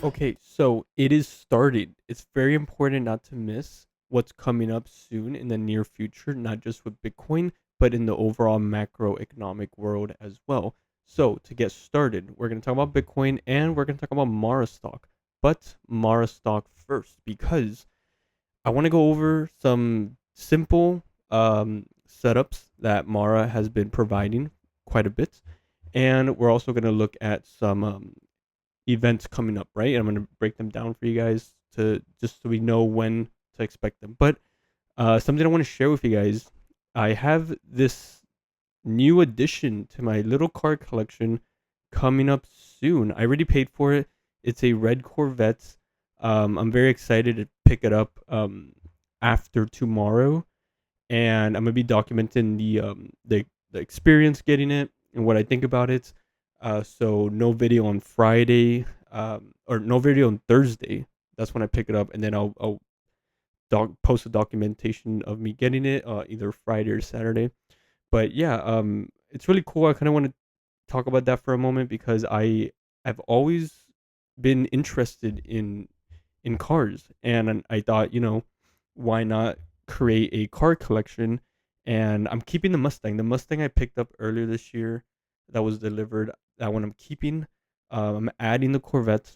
Okay, so it is started. It's very important not to miss what's coming up soon in the near future, not just with Bitcoin, but in the overall macroeconomic world as well. So, to get started, we're going to talk about Bitcoin and we're going to talk about Mara stock. But Mara stock first, because I want to go over some simple setups that Mara has been providing quite a bit. And we're also going to look at some events coming up, right? And I'm going to break them down for you guys to just so we know when to expect them. But something I want to share with you guys, I have this new addition to my little car collection coming up soon. I already paid for it. It's a red Corvette. I'm very excited to pick it up after tomorrow, and I'm gonna be documenting the experience getting it and what I think about it. So no video on Friday, or no video on Thursday. That's when I pick it up, and then I'll post a documentation of me getting it, either Friday or Saturday. But yeah, it's really cool. I kind of want to talk about that for a moment because I've always been interested in cars, and I thought, why not create a car collection? And I'm keeping the Mustang. The Mustang I picked up earlier this year, that was delivered. That one I'm keeping. I'm adding the Corvette.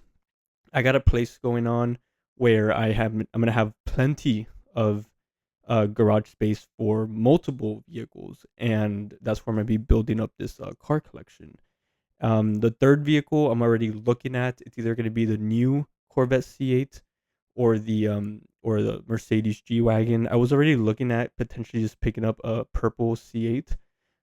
I got a place going on where I'm gonna have plenty of garage space for multiple vehicles, and that's where I'm gonna be building up this car collection. The third vehicle I'm already looking at. It's either gonna be the new Corvette C8 or the Mercedes G wagon. I was already looking at potentially just picking up a purple C8,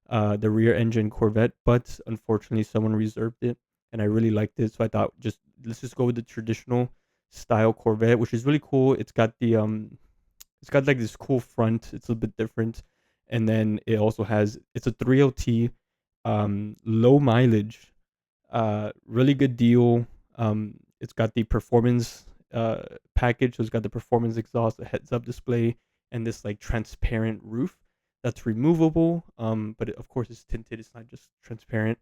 the rear engine Corvette, but unfortunately someone reserved it, and I really liked it, so I thought just let's just go with the traditional style Corvette, which is really cool. It's got like this cool front. It's a bit different, and then it's a 3LT, low mileage, really good deal. It's got the performance package. So it's got the performance exhaust, a heads up display, and this like transparent roof that's removable. But of course it's tinted. It's not just transparent.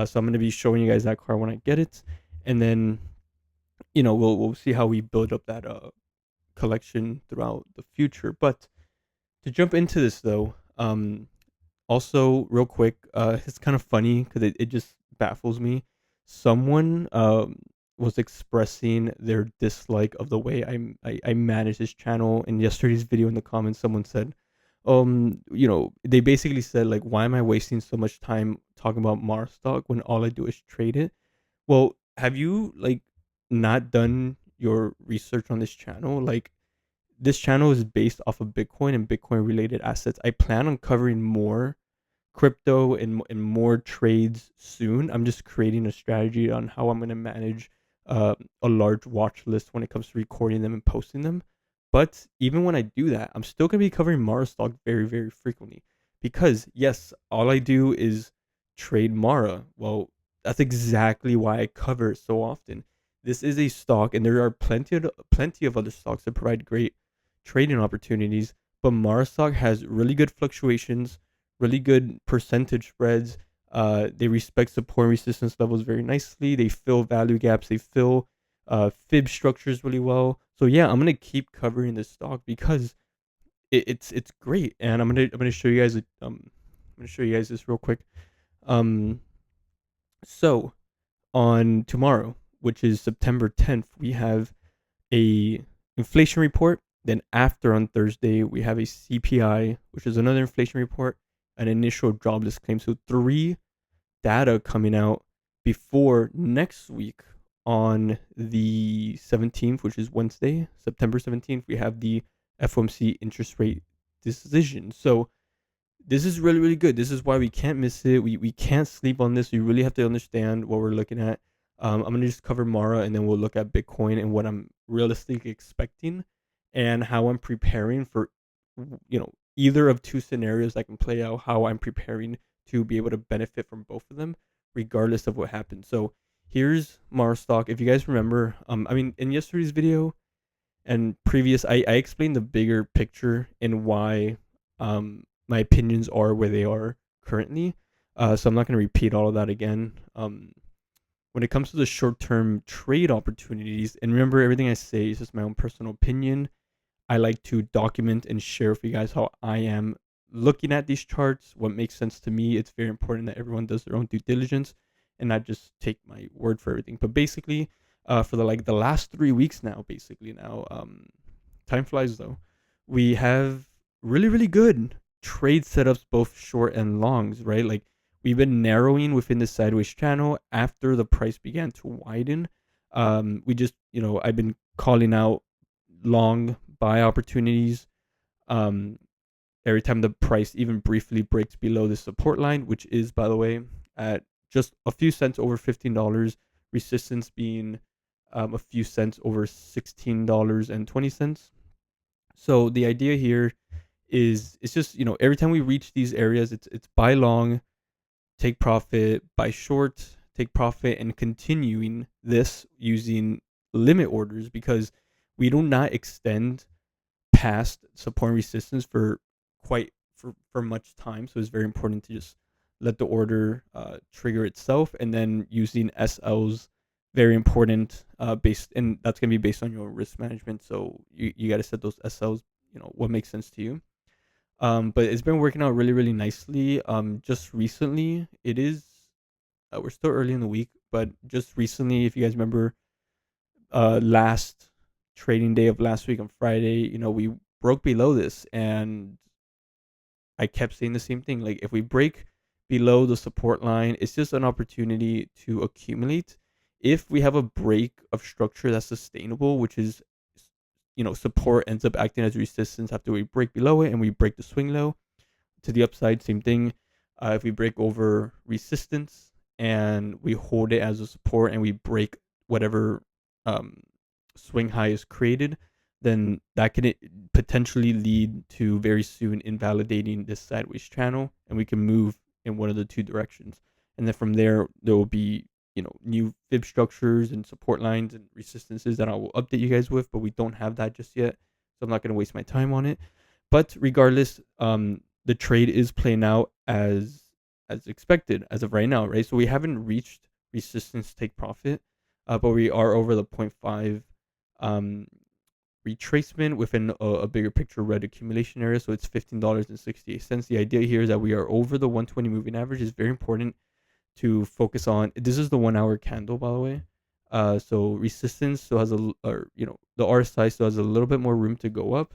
So I'm gonna be showing you guys that car when I get it, and then we'll see how we build up that collection throughout the future. But to jump into this though, also real quick, it's kind of funny because it just baffles me. Someone was expressing their dislike of the way I manage this channel. In yesterday's video, in the comments, someone said, they basically said like, why am I wasting so much time talking about Mars stock when all I do is trade it? Well, have you like not done your research on this channel? Like, this channel is based off of Bitcoin and Bitcoin related assets. I plan on covering more crypto and more trades soon. I'm just creating a strategy on how I'm going to manage a large watch list when it comes to recording them and posting them. But even when I do that, I'm still going to be covering Mara stock very, very frequently because, yes, all I do is trade Mara. Well, that's exactly why I cover it so often. This is a stock, and there are plenty of other stocks that provide great trading opportunities. But Mara stock has really good fluctuations, really good percentage spreads. They respect support and resistance levels very nicely. They fill value gaps. They fill fib structures really well. So yeah, I'm gonna keep covering this stock because it's great, and I'm gonna show you guys I'm gonna show you guys this real quick. Um, so on tomorrow, which is September 10th, we have a inflation report. Then after on Thursday, we have a CPI, which is another inflation report, an initial jobless claim. So three data coming out before next week on the 17th, which is Wednesday, September 17th. We have the FOMC interest rate decision. So this is really, really good. This is why we can't miss it. We can't sleep on this. We really have to understand what we're looking at. I'm gonna just cover Mara, and then we'll look at Bitcoin and what I'm realistically expecting, and how I'm preparing for, either of two scenarios that can play out. How I'm preparing to be able to benefit from both of them, regardless of what happens. So here's Mara stock. If you guys remember, in yesterday's video and previous, I explained the bigger picture and why my opinions are where they are currently. So I'm not going to repeat all of that again. When it comes to the short-term trade opportunities, and remember everything I say is just my own personal opinion. I like to document and share with you guys how I am looking at these charts, what makes sense to me. It's very important that everyone does their own due diligence and not just take my word for everything. But basically, for the last 3 weeks now, time flies though. We have really good trade setups, both short and longs, right? Like we've been narrowing within the sideways channel after the price began to widen. We just, I've been calling out long buy opportunities um, every time the price even briefly breaks below the support line, which is, by the way, at just a few cents over $15, resistance being a few cents over $16.20. So the idea here is it's just every time we reach these areas, it's buy long, take profit, buy short, take profit, and continuing this using limit orders because we do not extend past support and resistance for much time. So it's very important to just let the order trigger itself, and then using SLs very important based and that's gonna be based on your risk management. So you got to set those SLs. What makes sense to you. But it's been working out really nicely. Just recently, it is. We're still early in the week, but just recently, if you guys remember, last trading day of last week on Friday, we broke below this, and I kept saying the same thing. Like, if we break below the support line, it's just an opportunity to accumulate. If we have a break of structure that's sustainable, which is, support ends up acting as resistance after we break below it and we break the swing low to the upside, same thing. If we break over resistance and we hold it as a support and we break whatever um, swing high is created, then that can potentially lead to very soon invalidating this sideways channel, and we can move in one of the two directions. And then from there will be new fib structures and support lines and resistances that I will update you guys with, but we don't have that just yet, so I'm not going to waste my time on it. But regardless, the trade is playing out as expected as of right now, right? So we haven't reached resistance take profit, but we are over the point 0.5 um, retracement within a bigger picture red accumulation area. So it's $15.68. The idea here is that we are over the 120 moving average. Is very important to focus on. This is the 1 hour candle, by the way. So resistance still has the RSI still has a little bit more room to go up.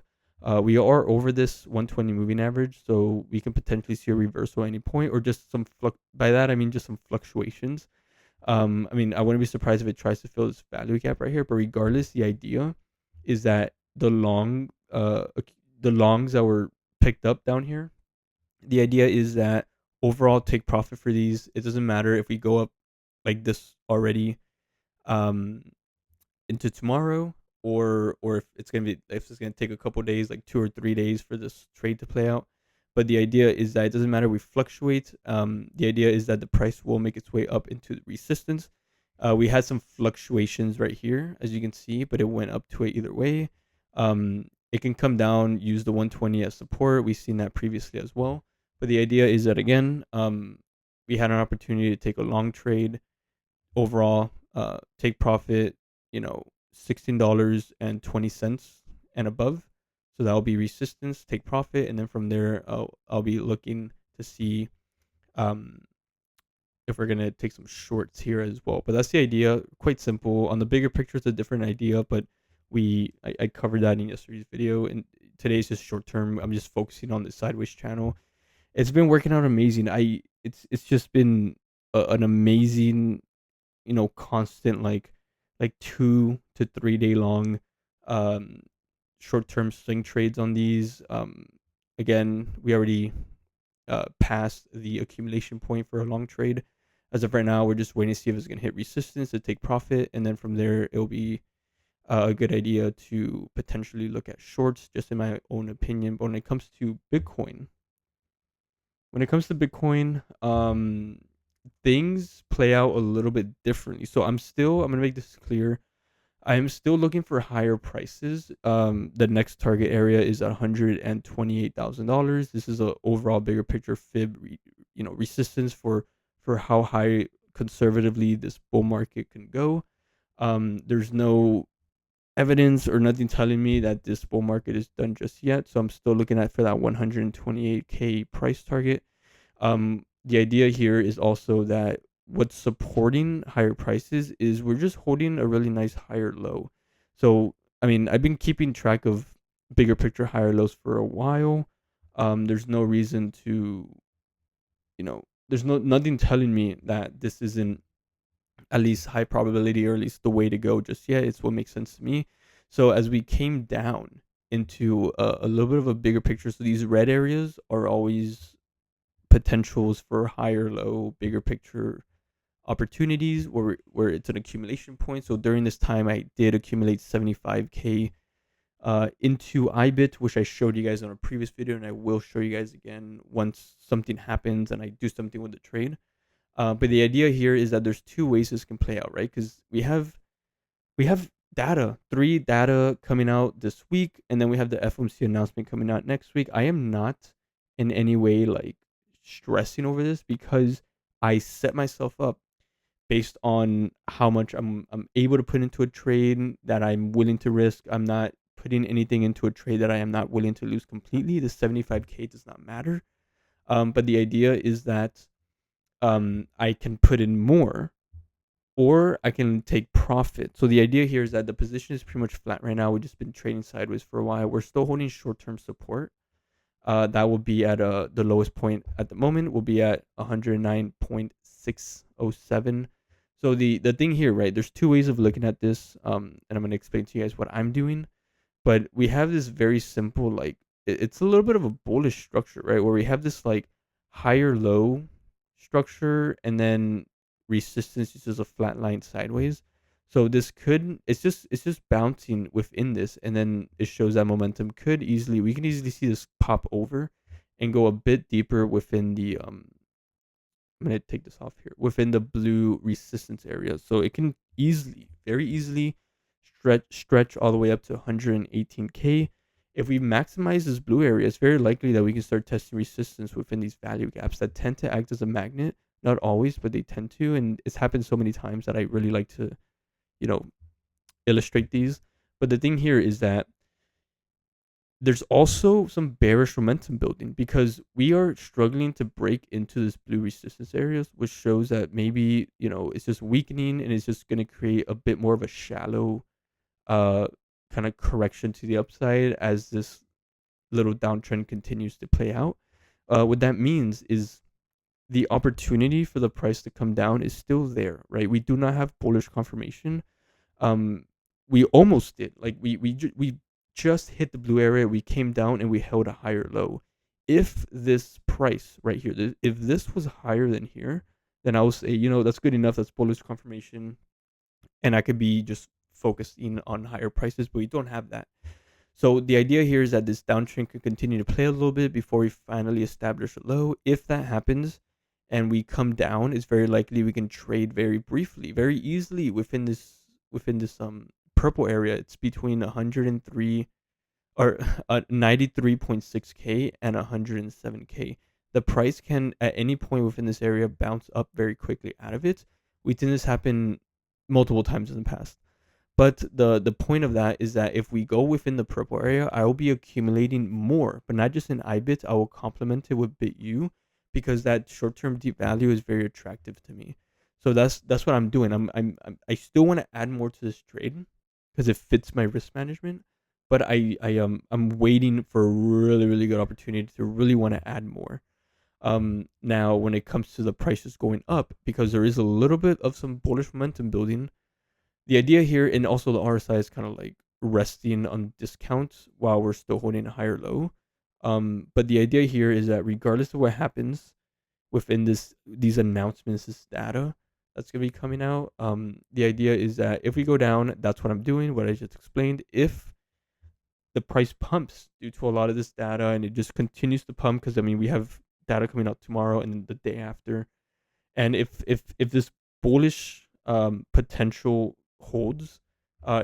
We are over this 120 moving average, so we can potentially see a reversal at any point, or just by that I mean just some fluctuations. I wouldn't be surprised if it tries to fill this value gap right here, but regardless, the idea is that the longs that were picked up down here, the idea is that overall take profit for these. It doesn't matter if we go up like this already um into tomorrow, or if it's gonna take a couple days, like 2 or 3 days for this trade to play out. But the idea is that it doesn't matter. We fluctuate. The idea is that the price will make its way up into the resistance. We had some fluctuations right here, as you can see, but it went up to it either way. It can come down, use the 120 as support. We've seen that previously as well. But the idea is that again, we had an opportunity to take a long trade overall, take profit, $16.20 and above. So that'll be resistance, take profit, and then from there, I'll be looking to see um, if we're gonna take some shorts here as well. But that's the idea. Quite simple. On the bigger picture, it's a different idea, but I covered that in yesterday's video, and today's just short term. I'm just focusing on the sideways channel. It's been working out amazing. It's just been an amazing, constant like 2 to 3 day long um short term swing trades on these. Again, we already passed the accumulation point for a long trade. As of right now, we're just waiting to see if it's gonna hit resistance to take profit, and then from there it'll be a good idea to potentially look at shorts, just in my own opinion. But when it comes to Bitcoin, things play out a little bit differently. So I'm gonna make this clear. I'm still looking for higher prices. The next target area is $128,000. This is a overall bigger picture fib, resistance for how high conservatively this bull market can go. There's no evidence or nothing telling me that this bull market is done just yet, so I'm still looking at for that 128K price target. The idea here is also that what's supporting higher prices is we're just holding a really nice higher low. So, I mean, I've been keeping track of bigger picture higher lows for a while. There's no reason to, there's nothing telling me that this isn't at least high probability or at least the way to go just yet. It's what makes sense to me. So as we came down into a little bit of a bigger picture, so these red areas are always potentials for higher low, bigger picture opportunities where it's an accumulation point. So during this time, I did accumulate 75K into IBIT, which I showed you guys on a previous video, and I will show you guys again once something happens and I do something with the trade. But the idea here is that there's two ways this can play out, right? Because we have data, three data coming out this week, and then we have the FOMC announcement coming out next week. I am not in any way like stressing over this because I set myself up based on how much I'm able to put into a trade that I'm willing to risk. I'm not putting anything into a trade that I am not willing to lose completely. The 75K does not matter. But the idea is that I can put in more or I can take profit. So the idea here is that the position is pretty much flat right now. We've just been trading sideways for a while. We're still holding short-term support. That will be at the lowest point at the moment. Will be at 109.607. So the thing here, right? There's two ways of looking at this. And I'm gonna explain to you guys what I'm doing. But we have this very simple, like it's a little bit of a bullish structure, right? Where we have this like higher low structure and then resistance is just a flat line sideways. So this could it's just bouncing within this, and then it shows that momentum we can easily see this pop over and go a bit deeper within the I'm gonna take this off here within the blue resistance area. So it can very easily stretch all the way up to 118K. If we maximize this blue area, it's very likely that we can start testing resistance within these value gaps that tend to act as a magnet. Not always, but they tend to, and it's happened so many times that I really like to, you know, illustrate these. But the thing here is that there's also some bearish momentum building because we are struggling to break into this blue resistance areas, which shows that maybe, it's just weakening and it's just going to create a bit more of a shallow uh kind of correction to the upside as this little downtrend continues to play out. What that means is the opportunity for the price to come down is still there, right? We do not have bullish confirmation. Um, we almost did. Like we just hit the blue area. We came down and we held a higher low. If this price right here, if this was higher than here, then I will say, that's good enough. That's bullish confirmation, and I could be just focusing on higher prices. But we don't have that. So the idea here is that this downtrend could continue to play a little bit before we finally establish a low. If that happens and we come down, it's very likely we can trade very briefly, very easily within this purple area. It's between 103 or 93.6K and 107K. The price can at any point within this area bounce up very quickly out of it. We've seen this happen multiple times in the past. But the point of that is that if we go within the purple area, I will be accumulating more, but not just in IBIT. I will complement it with BitU because that short-term deep value is very attractive to me. So that's what I'm doing. I still want to add more to this trade because it fits my risk management, but I'm waiting for a really really good opportunity to really want to add more. Now when it comes to the prices going up, because there is a little bit of some bullish momentum building, the idea here, and also the RSI is kind of like resting on discounts while we're still holding a higher low. But the idea here is that regardless of what happens within these announcements, this data that's gonna be coming out, the idea is that if we go down, that's what I'm doing, what I just explained. If the price pumps due to a lot of this data and it just continues to pump, because I mean we have data coming out tomorrow and the day after, and if this bullish potential holds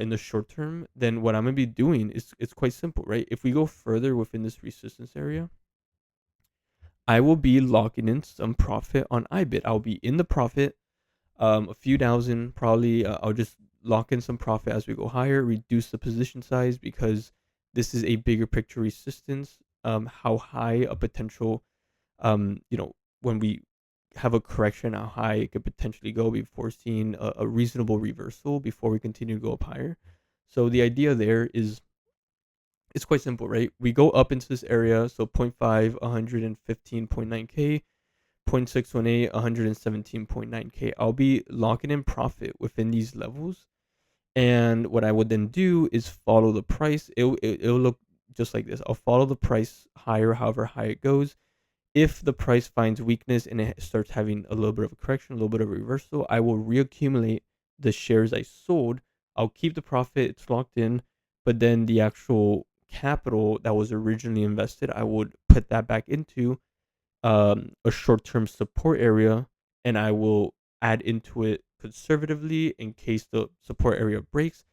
in the short term, then what I'm gonna be doing is it's quite simple, right? If we go further within this resistance area, I will be locking in some profit on IBIT. I'll be in the profit. A few thousand probably. I'll just lock in some profit as we go higher, reduce the position size because this is a bigger picture resistance. How high a potential, you know, when we have a correction, how high it could potentially go before seeing a reasonable reversal before we continue to go up higher. So the idea there is it's quite simple, right? We go up into this area, so point 0.5, 115.9K, 0.618, 117.9K. I'll be locking in profit within these levels. And what I would then do is follow the price. It'll look just like this. I'll follow the price higher, however high it goes. If the price finds weakness and it starts having a little bit of a correction, a little bit of a reversal, I will reaccumulate the shares I sold. I'll keep the profit, it's locked in, but then the actual capital that was originally invested, I would put that back into a short-term support area, and I will add into it conservatively in case the support area breaks,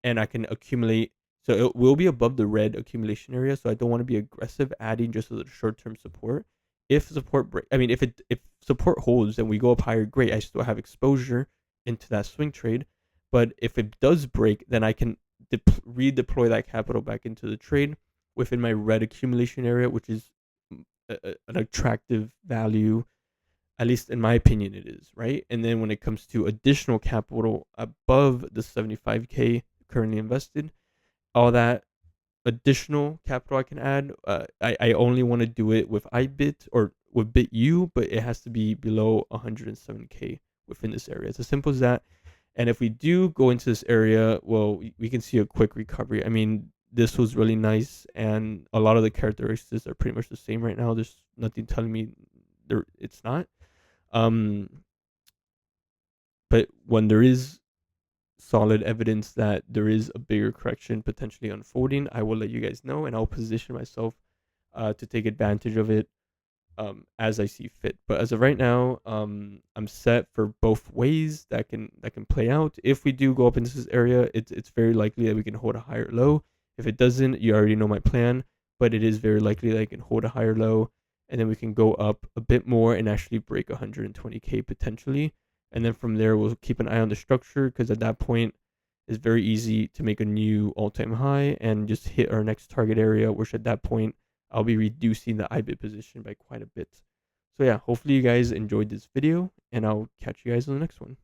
and I can accumulate. So it will be above the red accumulation area. So I don't want to be aggressive adding just as a short-term support. If support break, I mean, if support holds and we go up higher, great. I still have exposure into that swing trade. But if it does break, then I can redeploy that capital back into the trade within my red accumulation area, which is an attractive value, at least in my opinion it is, right? And then when it comes to additional capital above the 75K currently invested, all that additional capital I can add, I only want to do it with IBIT or with BitU, but it has to be below 107K within this area. It's as simple as that. And if we do go into this area, well, we can see a quick recovery. I mean, this was really nice, and a lot of the characteristics are pretty much the same right now. There's nothing telling me there it's not. Um, but when there is solid evidence that there is a bigger correction potentially unfolding, I will let you guys know, and I'll position myself to take advantage of it as I see fit. But as of right now, I'm set for both ways that can play out. If we do go up into this area, it's very likely that we can hold a higher low. If it doesn't, you already know my plan. But it is very likely that I can hold a higher low, and then we can go up a bit more and actually break 120K potentially. And then from there, we'll keep an eye on the structure because at that point, it's very easy to make a new all-time high and just hit our next target area, which at that point I'll be reducing the IBIT position by quite a bit. So yeah, hopefully you guys enjoyed this video, and I'll catch you guys in the next one.